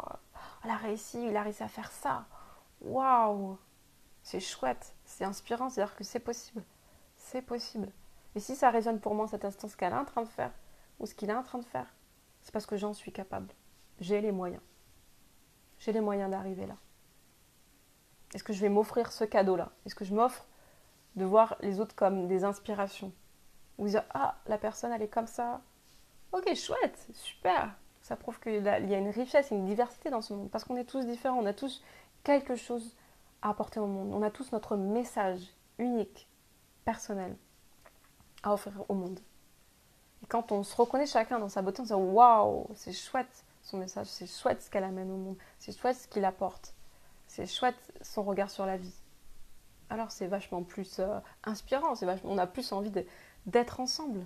Speaker 1: elle a réussi, il a réussi à faire ça. Waouh, c'est chouette, c'est inspirant, c'est-à-dire que c'est possible. C'est possible. Et si ça résonne pour moi en cet instant, ce qu'elle est en train de faire ou ce qu'il est en train de faire, c'est parce que j'en suis capable. J'ai les moyens. J'ai les moyens d'arriver là. Est-ce que je vais m'offrir ce cadeau-là? Est-ce que je m'offre de voir les autres comme des inspirations. Ou dire, ah, la personne, elle est comme ça. Ok, chouette, super. Ça prouve qu'il y a une richesse, une diversité dans ce monde. Parce qu'on est tous différents, on a tous quelque chose à apporter au monde. On a tous notre message unique, personnel, à offrir au monde. Et quand on se reconnaît chacun dans sa beauté, on se dit, waouh, c'est chouette son message, c'est chouette ce qu'elle amène au monde, c'est chouette ce qu'il apporte, c'est chouette son regard sur la vie. Alors c'est vachement plus inspirant, on a plus envie d'être ensemble.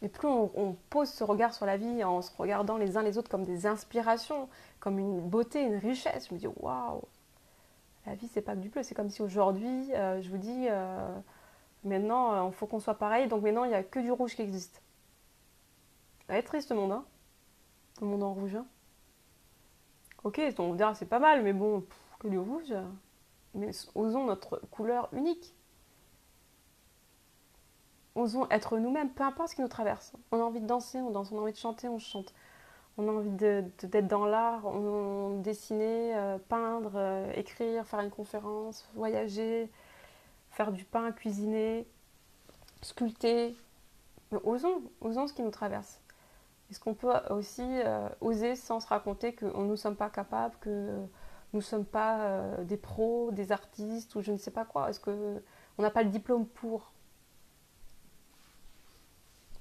Speaker 1: Et plus on pose ce regard sur la vie en se regardant les uns les autres comme des inspirations, comme une beauté, une richesse, je me dis waouh, la vie c'est pas que du bleu. C'est comme si aujourd'hui je vous dis maintenant il faut qu'on soit pareil, donc maintenant il n'y a que du rouge qui existe. Ça va être triste le monde, hein, le monde en rouge. Hein. Ok, on va dire c'est pas mal, mais bon, que du rouge. Mais osons notre couleur unique. Osons être nous-mêmes, peu importe ce qui nous traverse. On a envie de danser, on danse. On a envie de chanter, on chante. On a envie d'être dans l'art, on dessiner, peindre, écrire, faire une conférence, voyager, faire du pain, cuisiner, sculpter. Mais osons ce qui nous traverse. Est-ce qu'on peut aussi oser sans se raconter que nous ne sommes pas capables, que nous ne sommes pas des pros, des artistes ou je ne sais pas quoi? Est-ce qu'on n'a pas le diplôme pour?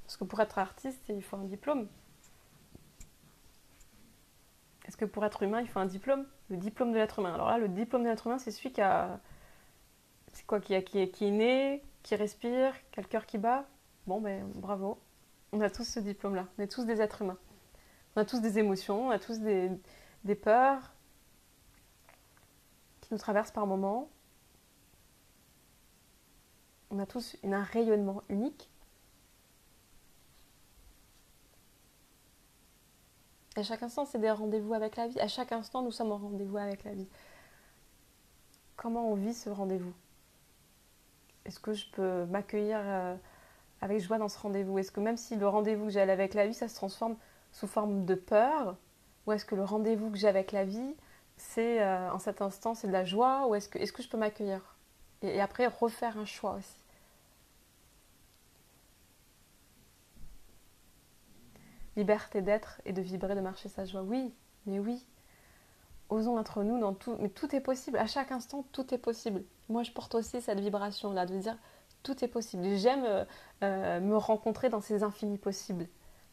Speaker 1: Parce que pour être artiste, il faut un diplôme. Est-ce que pour être humain, il faut un diplôme? Le diplôme de l'être humain. Alors là, le diplôme de l'être humain, c'est celui qui a... C'est quoi? Qui est né, qui respire, qui a le cœur qui bat? Bon, ben bravo. On a tous ce diplôme-là. On est tous des êtres humains. On a tous des émotions, on a tous des peurs qui nous traversent par moments. On a tous un rayonnement unique. À chaque instant, c'est des rendez-vous avec la vie. À chaque instant, nous sommes en rendez-vous avec la vie. Comment on vit ce rendez-vous? Est-ce que je peux m'accueillir avec joie dans ce rendez-vous? Est-ce que même si le rendez-vous que j'ai avec la vie, ça se transforme sous forme de peur? Ou est-ce que le rendez-vous que j'ai avec la vie, c'est en cet instant, c'est de la joie? Ou est-ce que je peux m'accueillir? Et après, refaire un choix aussi. Liberté d'être et de vibrer, de marcher sa joie. Oui, mais oui. Osons être nous dans tout. Mais tout est possible. À chaque instant, tout est possible. Moi, je porte aussi cette vibration-là, de dire tout est possible. J'aime me rencontrer dans ces infinis possibles.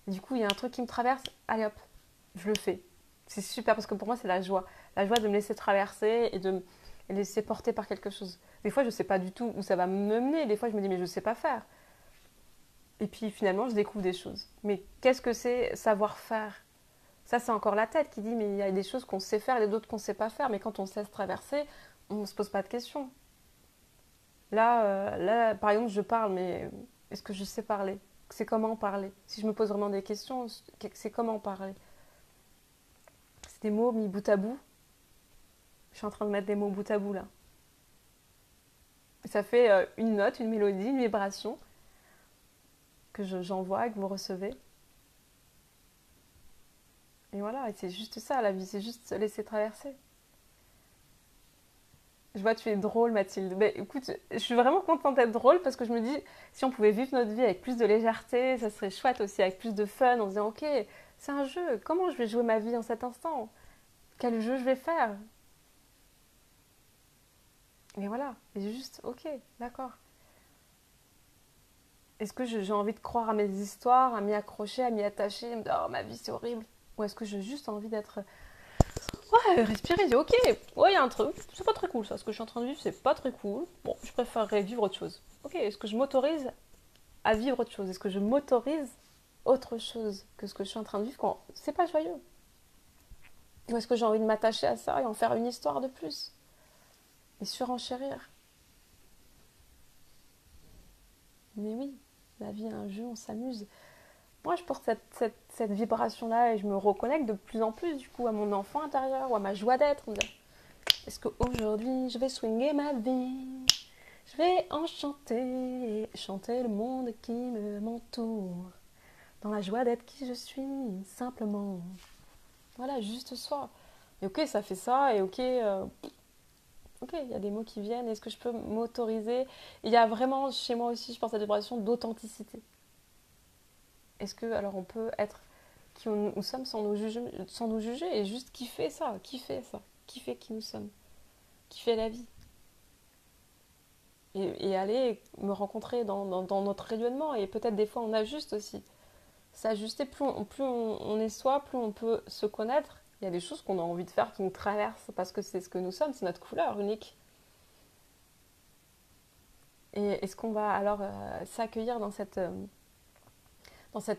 Speaker 1: Du coup, il y a un truc qui me traverse. Allez hop, je le fais. C'est super parce que pour moi, c'est la joie. La joie de me laisser traverser et de me laisser porter par quelque chose. Des fois, je ne sais pas du tout où ça va me mener. Des fois, je me dis, mais je ne sais pas faire. Et puis finalement, je découvre des choses. Mais qu'est-ce que c'est savoir faire? Ça, c'est encore la tête qui dit, mais il y a des choses qu'on sait faire et d'autres qu'on ne sait pas faire. Mais quand on se laisse traverser, on ne se pose pas de questions. Là, par exemple, je parle, mais est-ce que je sais parler? C'est comment parler? Si je me pose vraiment des questions, c'est comment parler? C'est des mots mis bout à bout. Je suis en train de mettre des mots bout à bout là. Ça fait une note, une mélodie, une vibration que j'envoie, que vous recevez. Et voilà, et c'est juste ça, la vie, c'est juste se laisser traverser. Je vois, tu es drôle, Mathilde. Mais écoute, je suis vraiment contente d'être drôle parce que je me dis, si on pouvait vivre notre vie avec plus de légèreté, ça serait chouette aussi, avec plus de fun, en se disant, ok, c'est un jeu, comment je vais jouer ma vie en cet instant? Quel jeu je vais faire? Et voilà, et juste, ok, d'accord. Est-ce que j'ai envie de croire à mes histoires, à m'y accrocher, à m'y attacher, à me dire, oh, ma vie c'est horrible? Ou est-ce que j'ai juste envie d'être ouais, respirer, dire ok, ouais, il y a un truc, c'est pas très cool ça, ce que je suis en train de vivre, c'est pas très cool. Bon, je préférerais vivre autre chose. Ok, est-ce que je m'autorise à vivre autre chose? Est-ce que je m'autorise autre chose que ce que je suis en train de vivre quand c'est pas joyeux? Ou est-ce que j'ai envie de m'attacher à ça et en faire une histoire de plus? Et surenchérir? Mais oui, la vie est un jeu, on s'amuse. Moi, je porte cette vibration-là et je me reconnecte de plus en plus du coup à mon enfant intérieur ou à ma joie d'être. Est-ce qu'aujourd'hui, je vais swinger ma vie? Je vais enchanter, chanter le monde qui m'entoure, dans la joie d'être qui je suis, simplement. Voilà, juste soi. Et ok, ça fait ça, et ok, ok, il y a des mots qui viennent, est-ce que je peux m'autoriser? Il y a vraiment chez moi aussi, je pense, à la vibration d'authenticité. Est-ce que alors on peut être qui nous sommes sans nous juger et juste kiffer qui nous sommes, kiffer la vie et aller me rencontrer dans notre rayonnement et peut-être des fois on ajuste aussi. S'ajuster, plus on est soi, plus on peut se connaître. Il y a des choses qu'on a envie de faire qui nous traversent parce que c'est ce que nous sommes, c'est notre couleur unique. Et est-ce qu'on va alors s'accueillir dans cette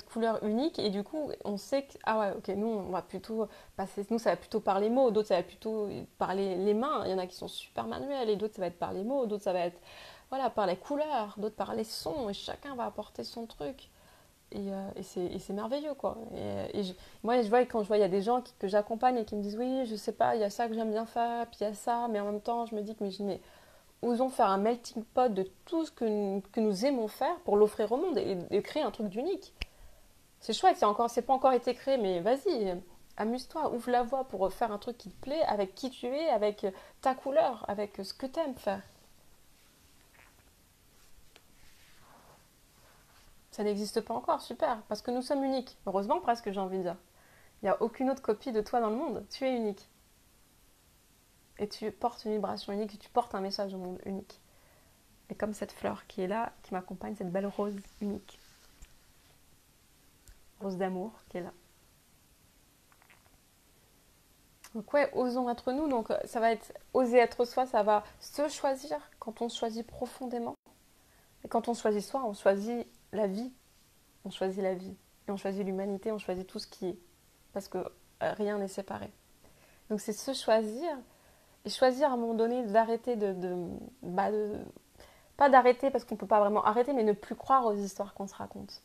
Speaker 1: couleur unique et du coup on sait que ah ouais ok nous on va plutôt passer nous ça va plutôt par les mots, d'autres ça va plutôt par les mains, il y en a qui sont super manuels et d'autres ça va être par les mots, d'autres ça va être voilà par les couleurs, d'autres par les sons et chacun va apporter son truc et c'est merveilleux quoi moi je vois quand je vois il y a des gens que j'accompagne et qui me disent oui je sais pas il y a ça que j'aime bien faire puis il y a ça mais en même temps je me dis que mais osons faire un melting pot de tout ce que nous aimons faire pour l'offrir au monde et créer un truc d'unique. C'est chouette, c'est pas encore été créé, mais vas-y, amuse-toi, ouvre la voie pour faire un truc qui te plaît, avec qui tu es, avec ta couleur, avec ce que t'aimes faire. Ça n'existe pas encore, super, parce que nous sommes uniques. Heureusement presque, j'ai envie de dire. Il n'y a aucune autre copie de toi dans le monde. Tu es unique. Et tu portes une vibration unique, tu portes un message au monde unique. Et comme cette fleur qui est là, qui m'accompagne, cette belle rose unique. Rose d'amour qui est là. Donc ouais, osons être nous. Donc ça va être oser être soi, ça va se choisir quand on se choisit profondément. Et quand on choisit soi, on choisit la vie. On choisit la vie. Et on choisit l'humanité, on choisit tout ce qui est. Parce que rien n'est séparé. Donc c'est se choisir. Et choisir à un moment donné d'arrêter pas d'arrêter parce qu'on ne peut pas vraiment arrêter, mais ne plus croire aux histoires qu'on se raconte.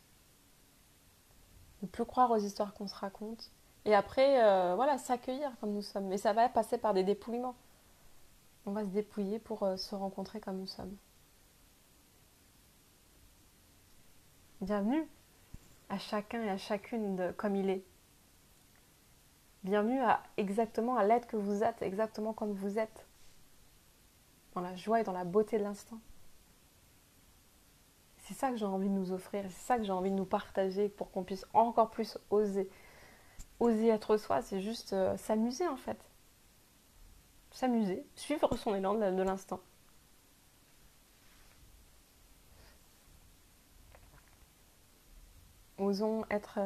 Speaker 1: Ne plus croire aux histoires qu'on se raconte. Et après, voilà, s'accueillir comme nous sommes. Mais ça va passer par des dépouillements. On va se dépouiller pour se rencontrer comme nous sommes. Bienvenue à chacun et à chacune comme il est. Bienvenue exactement à l'être que vous êtes, exactement comme vous êtes. Dans la joie et dans la beauté de l'instant. C'est ça que j'ai envie de nous offrir, c'est ça que j'ai envie de nous partager pour qu'on puisse encore plus oser. Oser être soi, c'est juste s'amuser en fait. S'amuser, suivre son élan de l'instant. Osons être,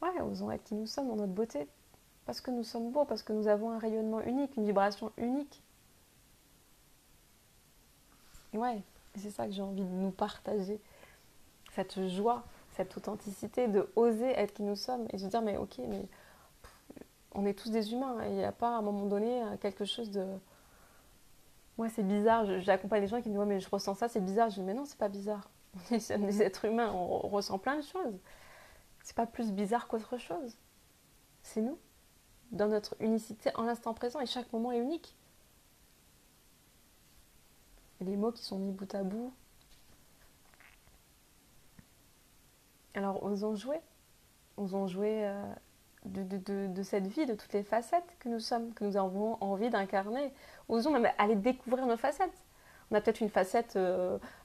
Speaker 1: osons être qui nous sommes dans notre beauté. Parce que nous sommes beaux, parce que nous avons un rayonnement unique, une vibration unique. Et ouais, c'est ça que j'ai envie de nous partager. Cette joie, cette authenticité de oser être qui nous sommes et se dire mais ok, mais on est tous des humains. Il n'y a pas à un moment donné quelque chose de... Ouais, c'est bizarre. J'accompagne des gens qui me disent ouais, mais je ressens ça, c'est bizarre. Je dis mais non, c'est pas bizarre. On est des êtres humains, on ressent plein de choses. C'est pas plus bizarre qu'autre chose. C'est nous, dans notre unicité en l'instant présent et chaque moment est unique. Et les mots qui sont mis bout à bout. Alors osons jouer de cette vie, de toutes les facettes que nous sommes, que nous avons envie d'incarner. Osons même aller découvrir nos facettes. On a peut-être une facette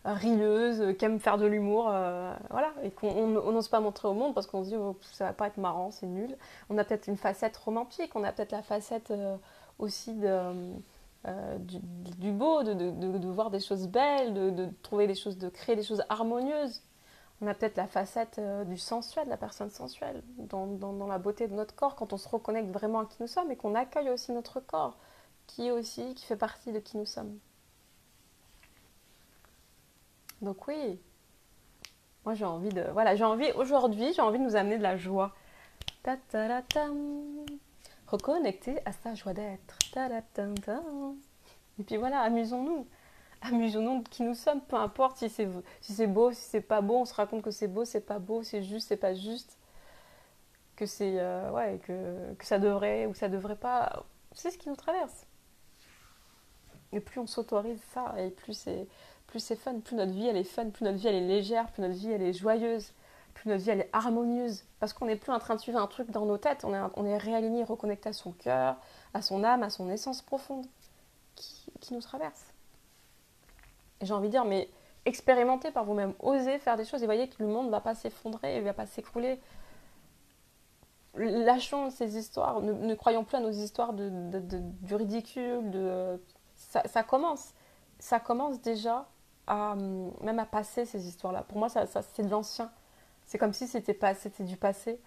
Speaker 1: rileuse, qui aime faire de l'humour, voilà, et qu'on n'ose pas montrer au monde parce qu'on se dit oh, ça va pas être marrant, c'est nul. On a peut-être une facette romantique, on a peut-être la facette aussi du beau, de voir des choses belles, de trouver des choses, de créer des choses harmonieuses. On a peut-être la facette du sensuel, de la personne sensuelle, dans la beauté de notre corps, quand on se reconnecte vraiment à qui nous sommes et qu'on accueille aussi notre corps, qui fait partie de qui nous sommes. Donc oui, moi aujourd'hui, j'ai envie de nous amener de la joie. Ta ta ta tam. Reconnecter à sa joie d'être. Ta ta ta ta. Et puis voilà, amusons-nous. Amusons-nous de qui nous sommes, peu importe si c'est beau, si c'est pas beau, on se raconte que c'est beau, c'est pas beau, c'est juste, c'est pas juste, que c'est que ça devrait ou ça devrait pas. C'est ce qui nous traverse. Et plus on s'autorise ça, et plus c'est fun, plus notre vie elle est fun, plus notre vie elle est légère, plus notre vie elle est joyeuse, plus notre vie elle est harmonieuse. Parce qu'on n'est plus en train de suivre un truc dans nos têtes, on est réaligné, reconnecté à son cœur, à son âme, à son essence profonde. qui nous traversent. Et j'ai envie de dire, mais expérimentez par vous-même, osez faire des choses et voyez que le monde ne va pas s'effondrer, il ne va pas s'écrouler. Lâchons ces histoires, ne croyons plus à nos histoires du ridicule, ça commence. Ça commence déjà même à passer ces histoires-là. Pour moi, ça c'est de l'ancien. C'est comme si c'était du passé.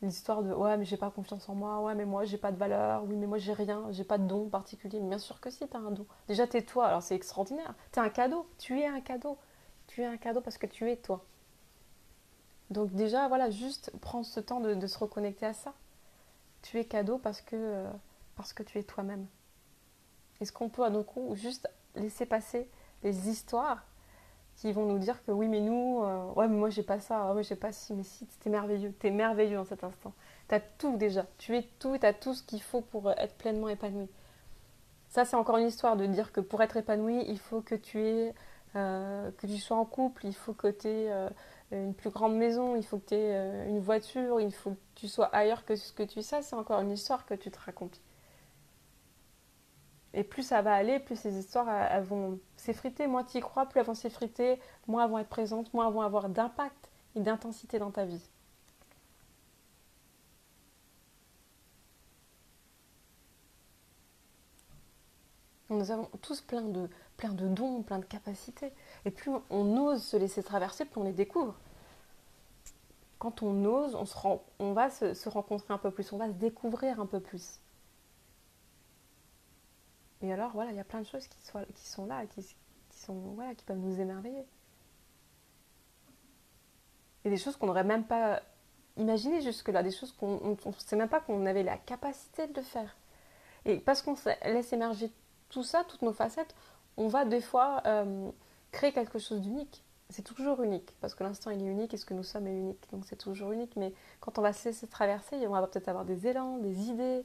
Speaker 1: L'histoire de ouais, mais j'ai pas confiance en moi, ouais, mais moi j'ai pas de valeur, oui, mais moi j'ai rien, j'ai pas de don particulier. Mais bien sûr que si, t'as un don. Déjà, t'es toi, alors c'est extraordinaire. T'es un cadeau, tu es un cadeau. Tu es un cadeau parce que tu es toi. Donc, déjà, voilà, juste prends ce temps de se reconnecter à ça. Tu es cadeau parce que tu es toi-même. Est-ce qu'on peut à nos coups juste laisser passer les histoires qui vont nous dire que oui, mais nous, ouais, mais moi j'ai pas ça, ouais, moi j'ai pas ci, mais si, t'es merveilleux en cet instant. T'as tout déjà, tu es tout, t'as tout ce qu'il faut pour être pleinement épanoui. Ça, c'est encore une histoire de dire que pour être épanoui, il faut que tu sois en couple, il faut que tu aies une plus grande maison, il faut que tu aies une voiture, il faut que tu sois ailleurs que ce que tu es. Ça, c'est encore une histoire que tu te racontes. Et plus ça va aller, plus ces histoires elles vont s'effriter. Moins tu y crois, plus elles vont s'effriter, moins elles vont être présentes, moins elles vont avoir d'impact et d'intensité dans ta vie. Nous avons tous plein de dons, plein de capacités. Et plus on ose se laisser traverser, plus on les découvre. Quand on ose, on va se rencontrer un peu plus, on va se découvrir un peu plus. Et alors, voilà, il y a plein de choses qui sont là, voilà, qui peuvent nous émerveiller. Et des choses qu'on n'aurait même pas imaginées jusque-là, des choses qu'on ne sait même pas qu'on avait la capacité de le faire. Et parce qu'on laisse émerger tout ça, toutes nos facettes, on va des fois créer quelque chose d'unique. C'est toujours unique, parce que l'instant il est unique et ce que nous sommes est unique. Donc c'est toujours unique, mais quand on va se laisser traverser, on va peut-être avoir des élans, des idées.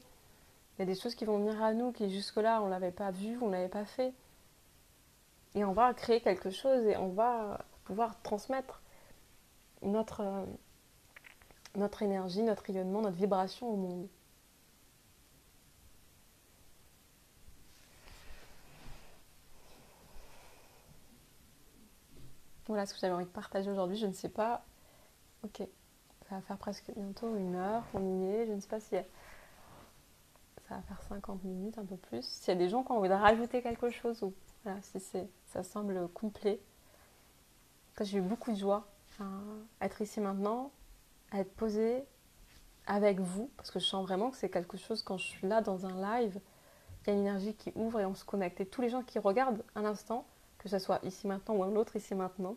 Speaker 1: Il y a des choses qui vont venir à nous qui jusque-là on ne l'avait pas vu, on ne l'avait pas fait. Et on va créer quelque chose et on va pouvoir transmettre notre, notre énergie, notre rayonnement, notre vibration au monde. Voilà ce que j'avais envie de partager aujourd'hui. Je ne sais pas. Ok, ça va faire presque bientôt 1 heure qu'on y est. Je ne sais pas si ça va faire 50 minutes, un peu plus. S'il y a des gens qui ont envie de rajouter quelque chose ou voilà, si ça semble complet. J'ai eu beaucoup de joie à être ici maintenant, à être posée avec vous, parce que je sens vraiment que c'est quelque chose, quand je suis là dans un live, il y a une énergie qui ouvre et on se connecte. Et tous les gens qui regardent un instant, que ce soit ici maintenant ou un autre ici maintenant,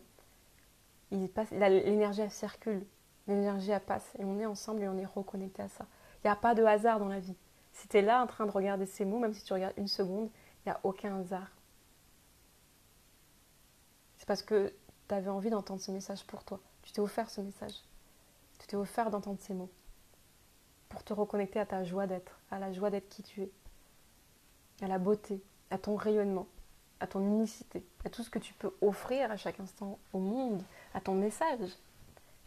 Speaker 1: l'énergie elle circule, l'énergie elle passe et on est ensemble et on est reconnecté à ça. Il n'y a pas de hasard dans la vie. Si tu es là en train de regarder ces mots, même si tu regardes 1 seconde, il n'y a aucun hasard. C'est parce que tu avais envie d'entendre ce message pour toi. Tu t'es offert ce message. Tu t'es offert d'entendre ces mots pour te reconnecter à ta joie d'être, à la joie d'être qui tu es, à la beauté, à ton rayonnement, à ton unicité, à tout ce que tu peux offrir à chaque instant au monde, à ton message,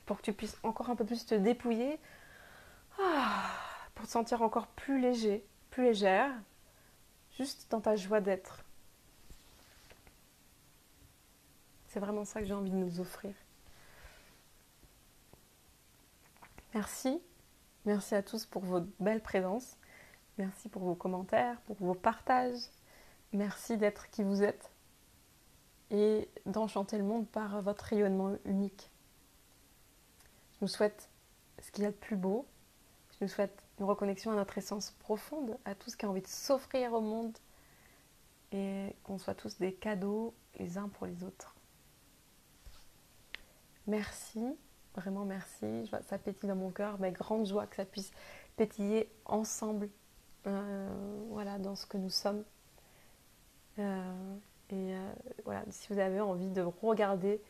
Speaker 1: pour que tu puisses encore un peu plus te dépouiller, pour te sentir encore plus léger, plus légère, juste dans ta joie d'être. C'est vraiment ça que j'ai envie de nous offrir. Merci. Merci à tous pour votre belle présence. Merci pour vos commentaires, pour vos partages. Merci d'être qui vous êtes et d'enchanter le monde par votre rayonnement unique. Je nous souhaite ce qu'il y a de plus beau. Je nous souhaite une reconnexion à notre essence profonde, à tout ce qui a envie de s'offrir au monde et qu'on soit tous des cadeaux les uns pour les autres. Merci, vraiment merci. Ça pétille dans mon cœur, mais grande joie que ça puisse pétiller ensemble, voilà, dans ce que nous sommes. Voilà, si vous avez envie de regarder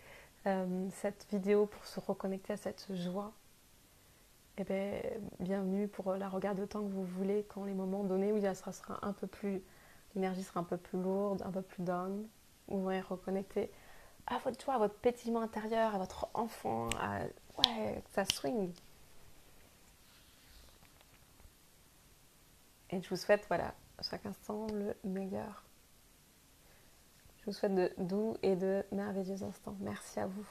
Speaker 1: cette vidéo pour se reconnecter à cette joie, eh bien, bienvenue pour la regarder autant que vous voulez, quand les moments donnés où l'énergie sera un peu plus lourde, un peu plus down, où vous allez reconnecter à votre joie, à votre pétillement intérieur, à votre enfant, ouais, ça swing. Et je vous souhaite, voilà, à chaque instant le meilleur. Je vous souhaite de doux et de merveilleux instants. Merci à vous.